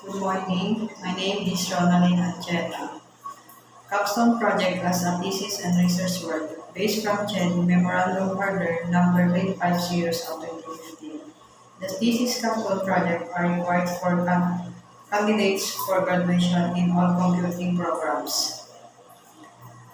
Good morning. My name is Ronaldin Ancheta. Capstone project as a thesis and research work based from CHED Memorandum Order number 850 of 2015. The thesis capstone project are required for candidates for graduation in all computing programs.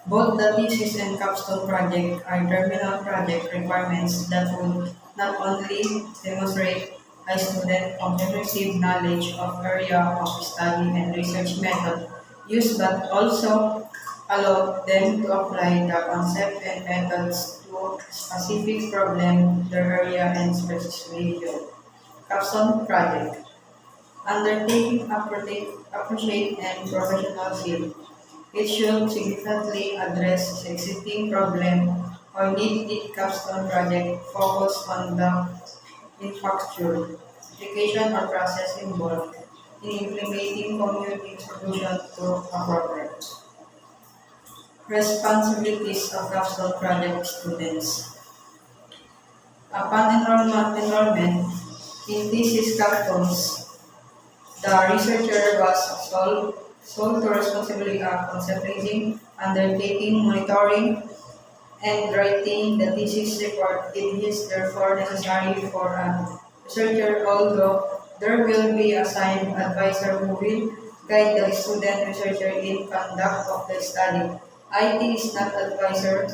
Both the thesis and capstone project are terminal project requirements that would not only demonstrate a student comprehensive knowledge of area of study and research method used but also allow them to apply the concept and methods to specific problem, their area and specific field. Capstone project. Undertaking appreciate and professional field. It should significantly address existing problem or need it capstone project focus on the infrastructure, application or process involved in implementing community solution to a problem. Responsibilities of capstone project students. Upon enrollment in thesis capstones, the researcher was sole to responsibility of concepting, undertaking, monitoring, and writing the thesis report. It is therefore necessary for a researcher, although there will be assigned advisor who will guide the student researcher in conduct of the study. IT is not advisor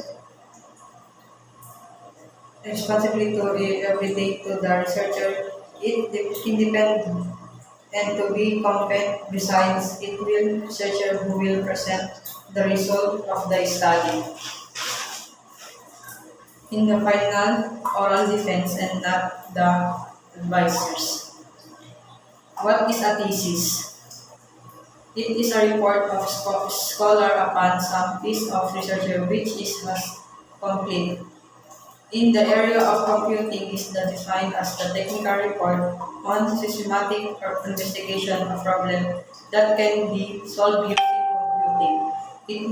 responsibility to relate to the researcher. It independent and to be competent. Besides, it will researcher who will present the result of the study in the final oral defense and not the advisors. What is a thesis? It is a report of scholar upon some piece of research which is was complete. In the area of computing is defined as the technical report on systematic or investigation of problem that can be solved using computing. It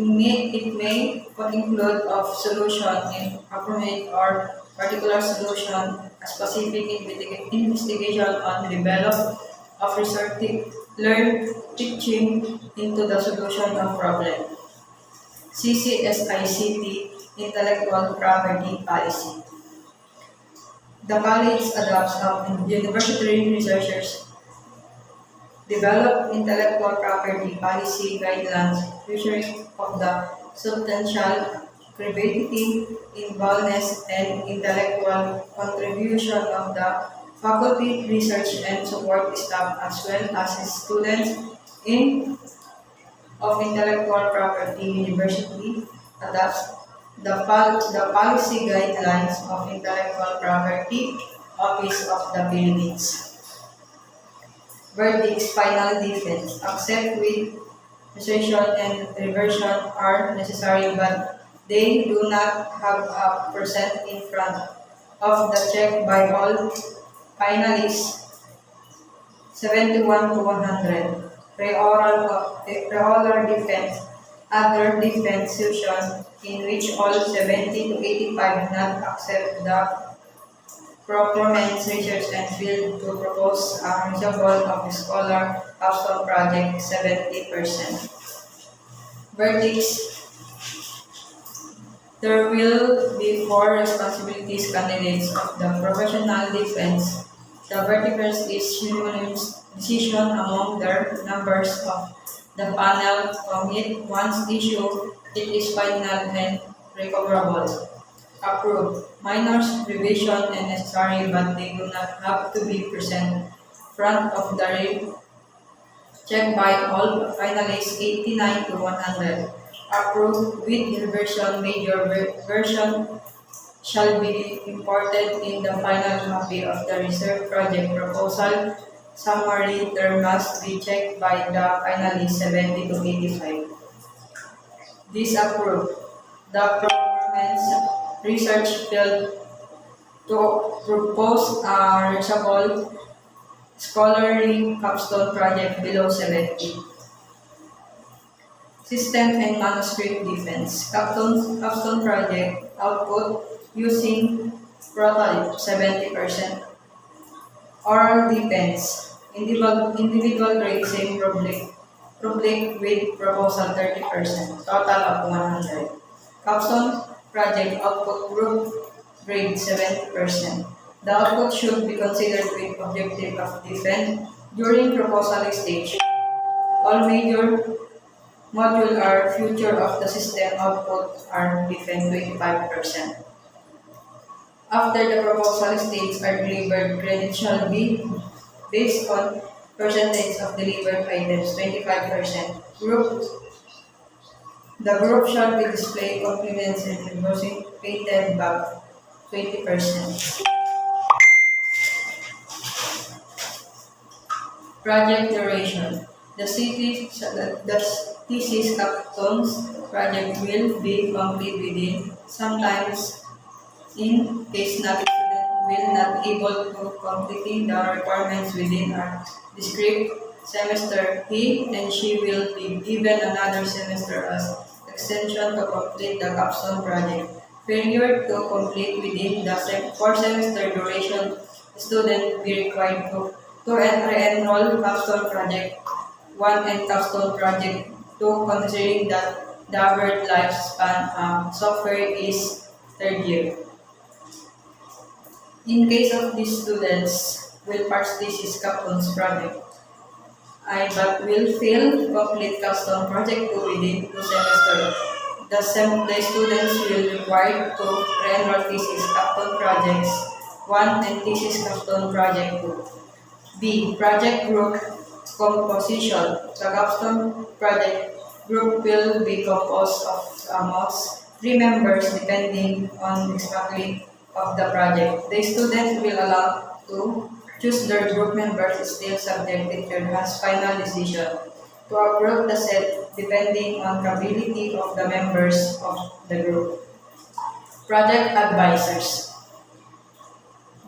may include of solution in approximate or particular solution, a specific investigation on develop of research learn teaching into the solution of problem. CCSICT Intellectual Property Policy. The college adopts university researchers develop intellectual property policy guidelines featuring of the substantial credibility, involvedness, and intellectual contribution of the faculty, research, and support staff as well as students in of intellectual property university adopts the policy guidelines of intellectual property office of the Philippines. Verdicts, final defense, accept with resertion and reversion are necessary but they do not have a percent in front of the check by all finalists 71 to 100. Pre-oral defense, other defense session in which all 70 to 85 not accept the performance research and field to propose a reasonable of the scholar capstone project 70%. Verdicts. There will be 4 responsibilities candidates of the professional defense. The verdict is unanimous decision among their members of the panel commit once issued, it is final and recoverable. Approved. Minors, revision, and necessary, but they do not have to be present. Front of the ring, checked by all finalists 89 to 100. Approved with reversion, major version shall be imported in the final copy of the reserve project proposal. Summary, there must be checked by the finalists 70 to 85. Disapproved. The performance research field to propose a reachable scholarly capstone project below 70. System and manuscript defense. Capstone project output using prototype 70%. Oral defense. Individual grade same public with proposal 30%, total of 100. Capstone project output group grade 70%. The output should be considered with objective of defense during proposal stage. All major module are future of the system output are defense 25%. After the proposal states are delivered, credit shall be based on percentage of delivered items, 25%. The group shall be displayed compliments and reversing painted back, 20%. Project duration. The thesis capstones project will be complete within, sometimes in case not student will not able to completing the requirements within our described semester, he and she will be given another semester as extension to complete the capstone project. Failure to complete within the 4 semester duration, student will be required to re-enroll capstone project 1 and capstone project 2 considering that the average lifespan software is third year. In case of these students will pass thesis capstone's project, but will fail to complete capstone project 2 within 2 semesters. The students will require to re-enroll thesis capstone projects 1 and thesis capstone project 2. B. Project group composition. The capstone project group will be composed of most 3 members depending on exactly of the project. The students will allow to choose their group members still subject teacher has final decision to approve the set depending on ability of the members of the group. Project advisors.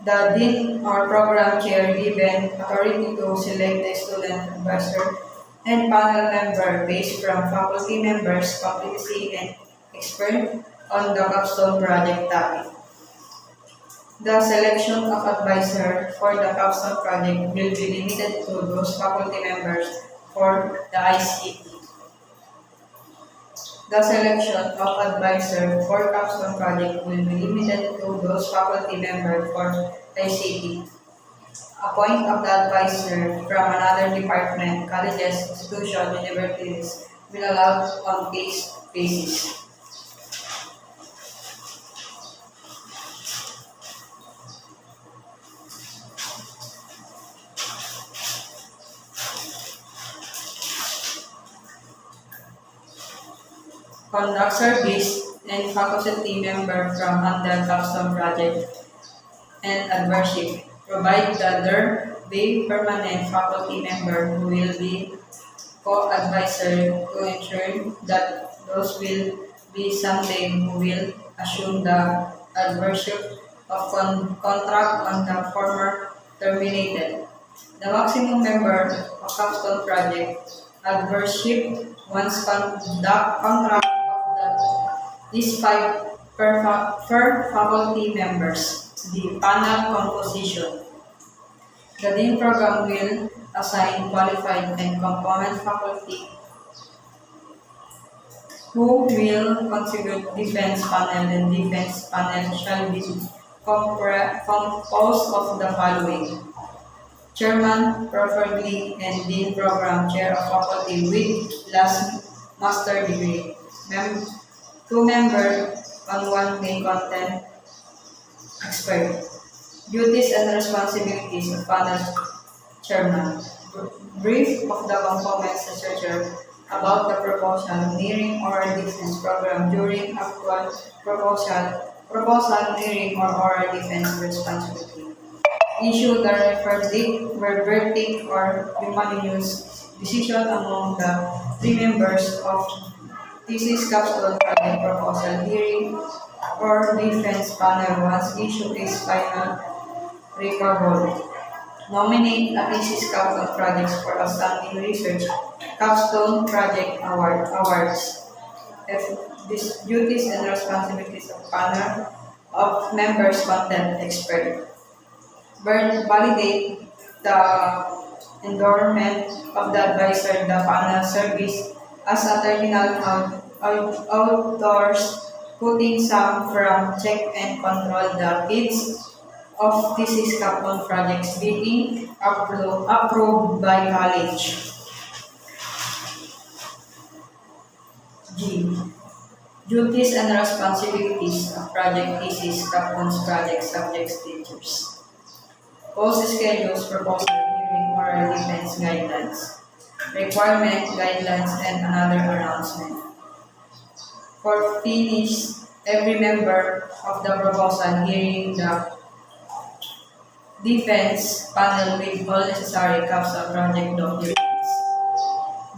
The dean or program chair given authority to select the student advisor and panel member based from faculty members' competency and expert on the capstone project topic. The selection of advisor for the capstone project will be limited to those faculty members for the ICT. The selection of advisor for capstone project will be limited to those faculty members for ICT. Appoint of the advisor from another department, colleges, institutions, universities will allow on case basis. Conduct service and faculty member from under capstone project and advisor. Provide that there be permanent faculty member who will be co-advisor to ensure that those will be someday who will assume the advisor of contract on the former terminated. The maximum member of capstone project advisor once conduct contract is 5 per faculty members. The panel composition. The dean program will assign qualified and component faculty who will contribute defense panel, and defense panel shall be composed of the following. Chairman, preferably, and dean program chair of faculty with last master degree. 2 members on 1 main content expert. Duties and responsibilities of panel chairman. Brief of the components researcher about the proposal nearing oral defense program during actual proposal nearing or oral defense responsibility. Issue the verdict or unanimous decision among the 3 members of thesis capstone project proposal hearing or defense panel once issue is final recoverable. Nominate a thesis capstone projects for outstanding research capstone project awards. If these duties and responsibilities of panel of members content expert. Validate the endorsement of the advisor, the panel service as a terminal outdoors, putting some from check and control the kids of thesis capstone projects being approved by college. G. Duties and responsibilities of project thesis capstone's project subjects teachers. Post schedules, proposal, hearing, oral defense guidelines, requirement, guidelines, and another announcement. For finish, every member of the proposal hearing the defense panel with all necessary capstone project documents.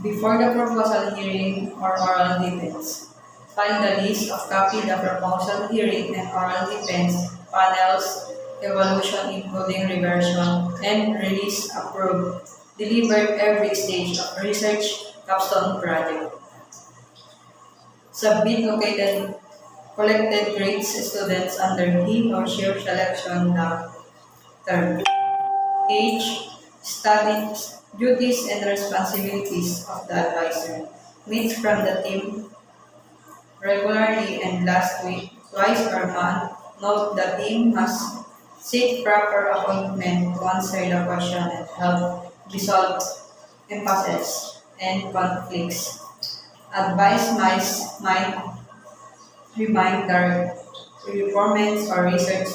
Before the proposal hearing or oral defense, find the list of copy the proposal hearing and oral defense panels evaluation including reversion and release approved delivered every stage of research capstone project. Submit located collected grades students under he or she selection the term. H. Study duties and responsibilities of the advisor. Meet from the team regularly and last week, twice per month. Note the team must seek proper appointment to answer the question and help resolve impasses and conflicts. Advice might remind their performance or research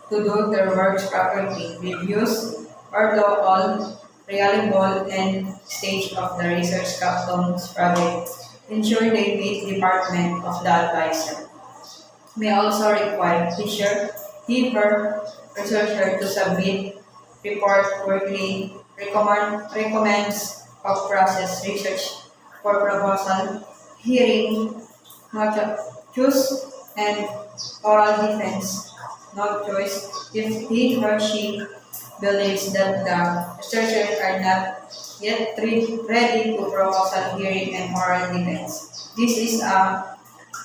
to do their works properly. Reviews, although all reliable and stage of the research capstone's project, ensure they meet department of the advisor. May also require teacher, he her researcher to submit report quarterly, recommends of process research for proposal, hearing, not choose, and oral defense, no choice, if he or she believes that the researchers are not yet ready to proposal hearing and oral defense. This is a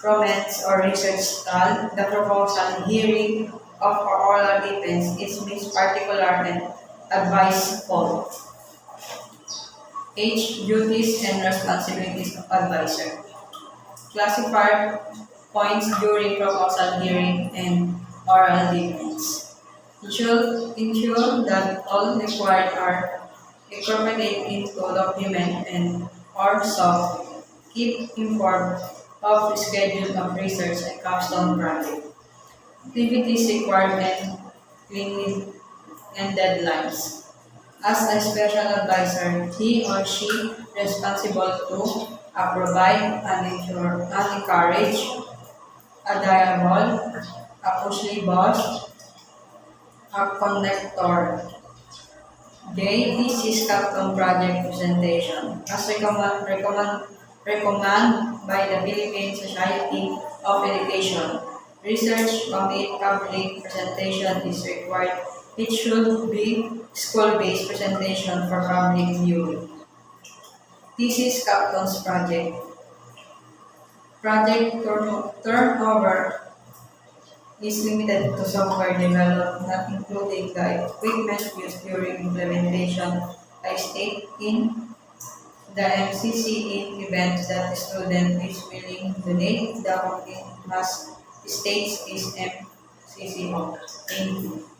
romance or research style. The proposal hearing of oral defense is mixed particular and advice call. H. Duties and responsibilities of advisor. Classify points during proposal hearing and oral defense. Ensure that all required are incorporated into document and or software. Keep informed of the schedule of research and capstone project. Activities required and cleaning and deadlines. As a special advisor, he or she responsible to provide and ensure and encourage a dialogue, a pushly boss, a connector. J. Thesis capstone project presentation. As recommend by the Philippine Society of Education. Research commit public presentation is required. It should be school-based presentation for public viewing. Thesis capstone's project. Project turnover is limited to software developed, not including the equipment used during implementation. I state in the MCC in event that the student is willing to donate, the company must states is MCCO. Thank you.